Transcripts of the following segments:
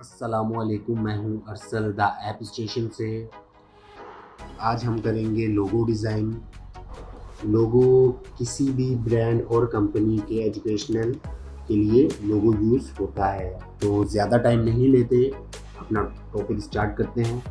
अस्सलामुअलैकुम, मैं हूं अरसल द ऐप स्टेशन से। आज हम करेंगे लोगो डिज़ाइन। लोगो किसी भी ब्रांड और कंपनी के एजुकेशनल के लिए लोगो यूज़ होता है। तो ज़्यादा टाइम नहीं लेते, अपना टॉपिक स्टार्ट करते हैं।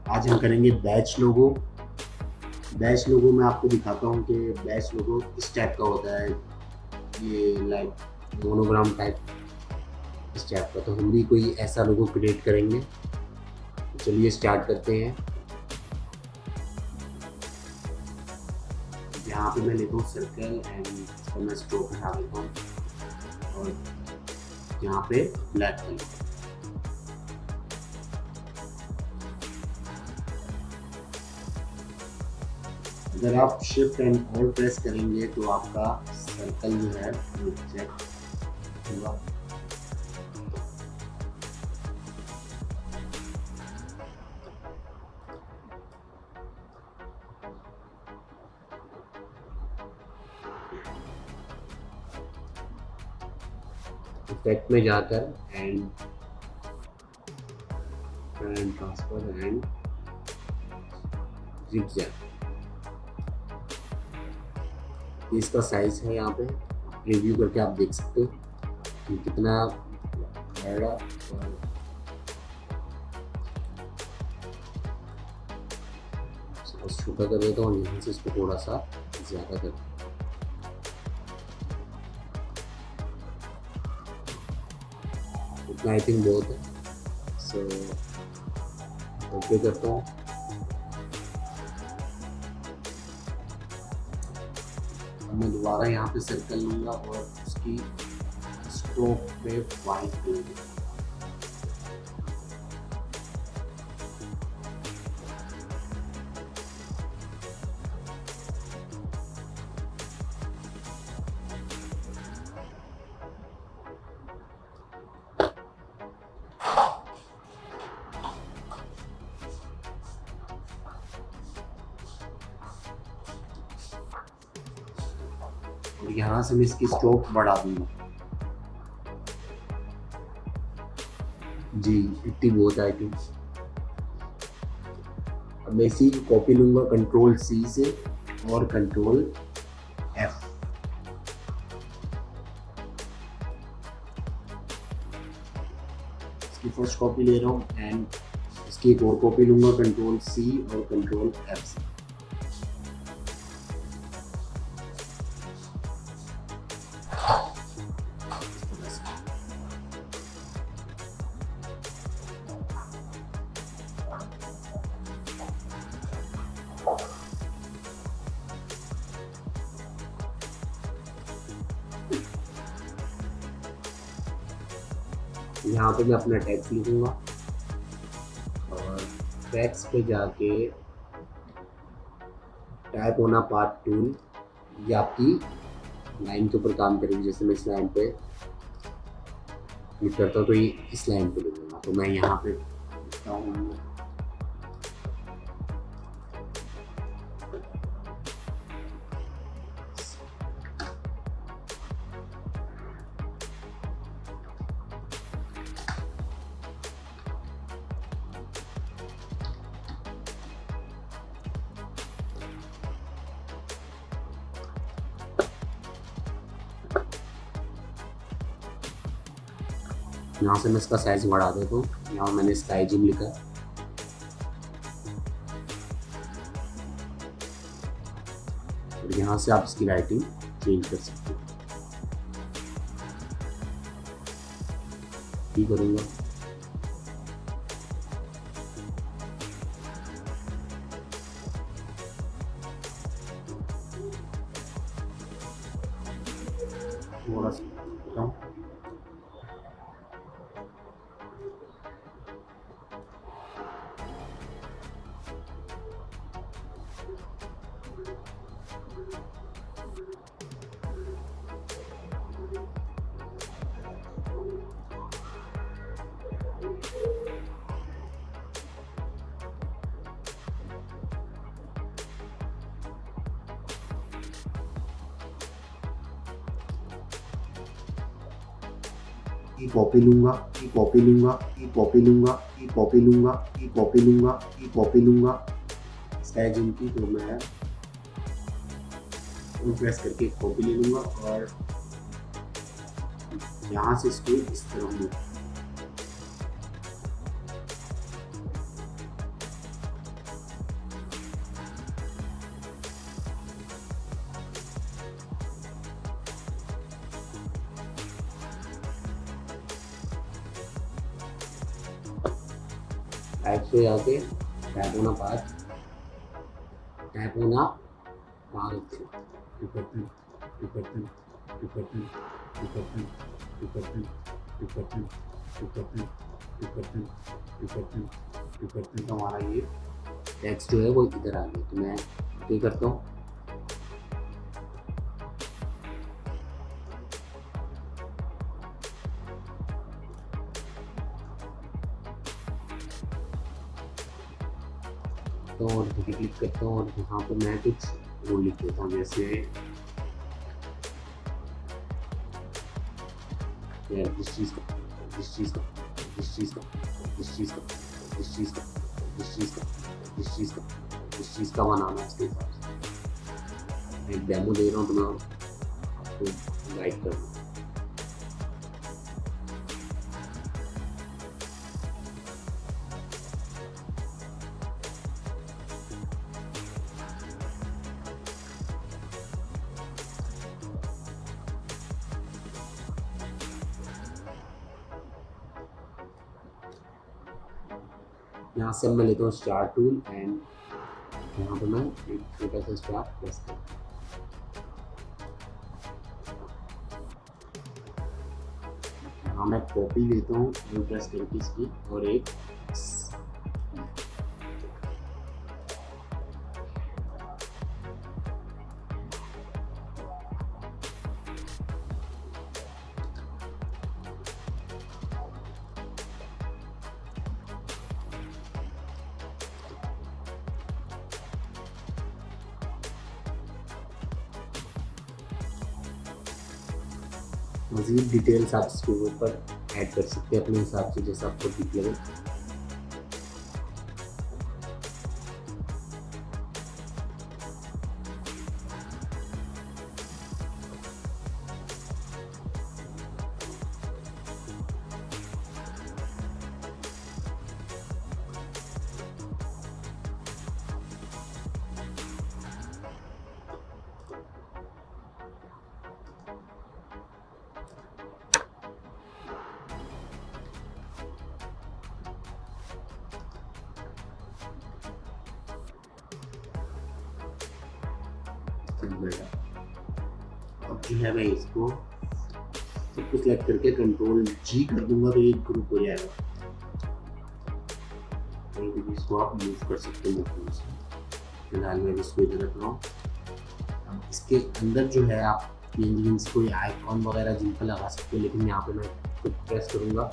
आज हम करेंगे बैच लोगो। बैच लोगो मैं आपको दिखाता हूं कि बैच लोगो किस टाइप का होता है। ये लाइक मोनोग्राम टाइप इस टाइप का। तो हम भी कोई ऐसा लोगो क्रिएट करेंगे। तो चलिए स्टार्ट करते हैं। यहाँ पे मैं लेता हूँ सर्कल एंड इसको मैं स्ट्रोक हटा देता हूँ और यहाँ पे ब्लैक कलर। अगर आप शिफ्ट एंड होल्ड प्रेस करेंगे तो आपका सर्कल जो है वो चेक होगा। इफेक्ट में जाकर एंड ट्रांसफर एंड जिगजैग, इसका साइज है। यहाँ पे रिव्यू करके आप देख सकते हो कि कितना बड़ा और छोटा कर देता हूँ। यहाँ से इसको थोड़ा सा ज़्यादा कर, इतना आई थिंक बहुत है। सो ओके करता हूँ। मैं दोबारा यहाँ पे सर्कल लूँगा और उसकी स्ट्रोक पे वाइट दूँगा। और यहाँ से मैं इसकी स्ट्रोक बढ़ा दूंगा। जी इतनी बहुत आई थिंक। अब मैं इसी की कॉपी लूंगा कंट्रोल सी से और कंट्रोल एफ। इसकी फर्स्ट कॉपी ले रहा हूँ एंड इसकी एक और कॉपी लूंगा कंट्रोल सी और कंट्रोल एफ से। यहाँ पे मैं अपना टेक्स्ट लिखूंगा और टेक्स्ट पे जाके टाइप होना पार्ट टूल, ये आपकी लाइन के ऊपर काम करेगी। जैसे मैं इस लाइन पे क्लिक करता हूँ तो ये इस लाइन पे लिखूंगा। तो मैं यहाँ पे लिखता हूँ यहाँ से मैं इसका साइज बढ़ा देता हूँ। यहाँ मैंने स्काई जिम लिखा है। और यहाँ से आप इसकी राइटिंग चेंज कर सकते हो। ठीक करूँगा। थोड़ा सा की कॉपी लूँगा, की कॉपी लूँगा, की कॉपी लूँगा, की कॉपी लूँगा, की कॉपी लूँगा, की कॉपी लूँगा स्केच इनकी, तो मैं प्रेस करके कॉपी ले लूँगा और यहाँ से इसको इस तरह मूव टाइप पे आके टैप होना पास, टैप होना वहाँ रखते हैं, इकट्ठन इकट्ठन इकट्ठन इकट्ठन इकट्ठन इकट्ठन इकट्ठन इकट्ठन इकट्ठन इकट्ठन, तो हमारा ये टेक्स्ट जो है वो इधर आ गया। तो मैं क्या करता हूँ, तो और क्लिक करता हूँ और यहाँ पे मैं कुछ वो लिख देता हूँ, जैसे जिस चीज़ का जिस चीज़ का जिस चीज़ का जिस चीज़ का जिस चीज़ का जिस चीज़ का जिस चीज़ का जिस चीज़ का बनाना है उसके हिसाब से एक डेमो दे रहा हूँ, तो मैं आपको गाइड कर रहा हूँ। यहाँ से मैं लेता हूँ स्टार टूल एंड यहाँ पे मैं एक छोटा सा स्टार प्रेस करता हूँ। यहाँ मैं कॉपी लेता हूँ प्रेस करके इसकी और एक मज़ीद डिटेल्स आप इसके ऊपर ऐड कर सकते हैं अपने हिसाब से, जैसा आपको ठीक लगे। अब जो है मैं इसको सबको सिलेक्ट करके कंट्रोल जी कर दूंगा, तो एक ग्रुप हो जाएगा। तो इसको आप मूव कर सकते हो। फिलहाल मैं इसको इधर रख रहा हूँ। अब इसके अंदर जो है आप पेंजिंग्स कोई आइकॉन वगैरह जिन पर लगा सकते हो, लेकिन यहाँ पे मैं कुछ प्रेस करूँगा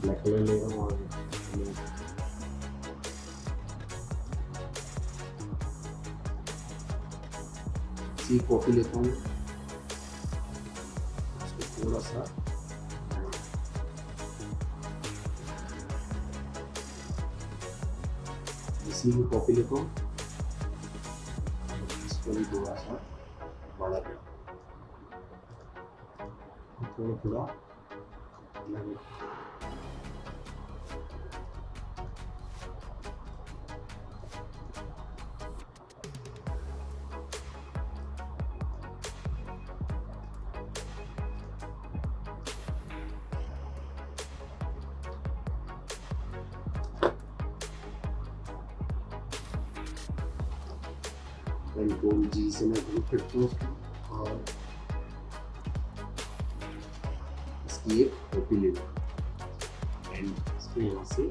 ब्लैक कलर ले रहा हूँ और सी कॉपी लेता हूँ, इसको थोड़ा सा इसी की कॉपी लेता हूँ, इसको भी थोड़ा सा बड़ा थोड़ा थोड़ा कंट्रोल जी से मैं ग्रुप करता हूँ और इसकी एक कॉपी ले लूँ एंड इसको यहाँ से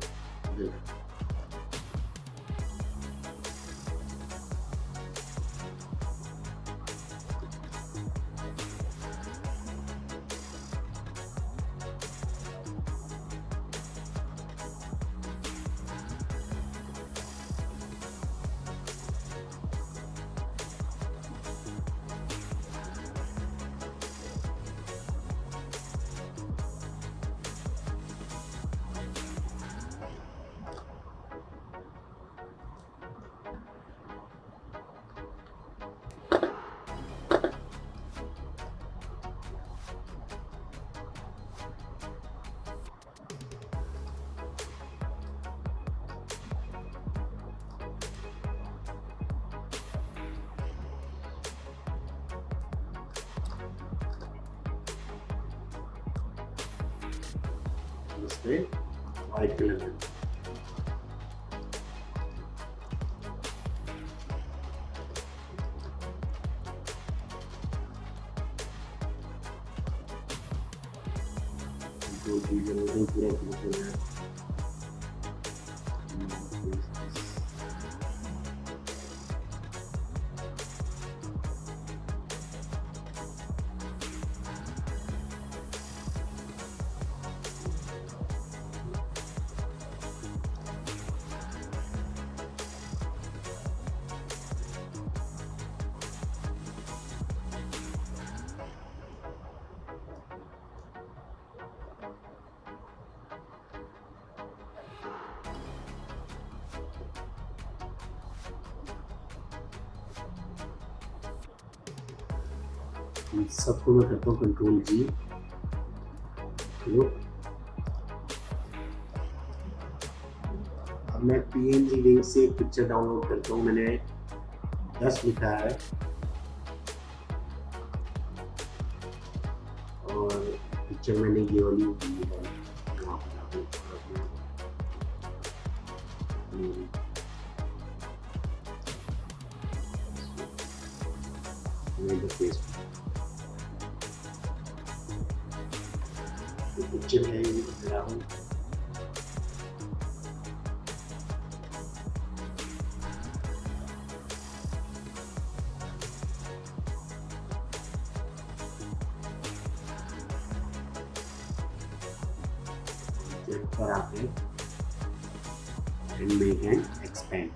इस पे वाइट कलर में जो चीज़ें होती हैं पूरा फिनिशिंग है। इन सबको मैं करता हूँ कंट्रोल जी। अब मैं PNG लिंक से एक पिक्चर डाउनलोड करता हूँ। मैंने 10 लिखा है और पिक्चर मैंने ये वाली दी है। यहाँ पर पिक्चर है ये दिखा हूँ। पर आके एंड मेक एंड एक्सपेंड।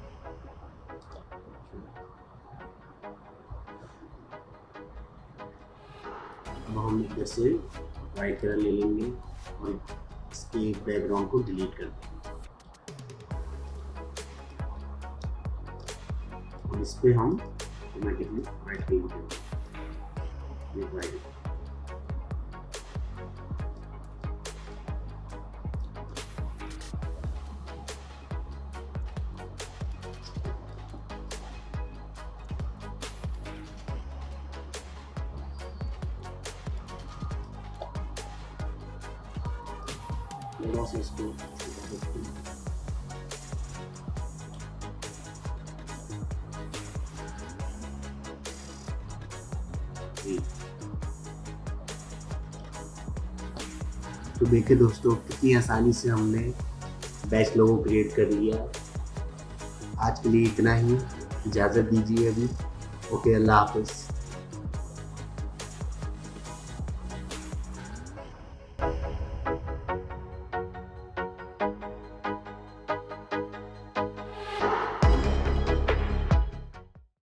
अब हम इधर से वाइट कलर ले लेंगे और इसके बैकग्राउंड को डिलीट कर देंगे और इस पे हम ऑटोमेटिकली वाइट पेंट करेंगे। वाइट थोड़ा सा इसको तो देखिए दोस्तों कितनी आसानी से हमने बैच लोगो क्रिएट कर लिया। आज के लिए इतना ही, इजाज़त दीजिए अभी। ओके, अल्लाह हाफ़िज़।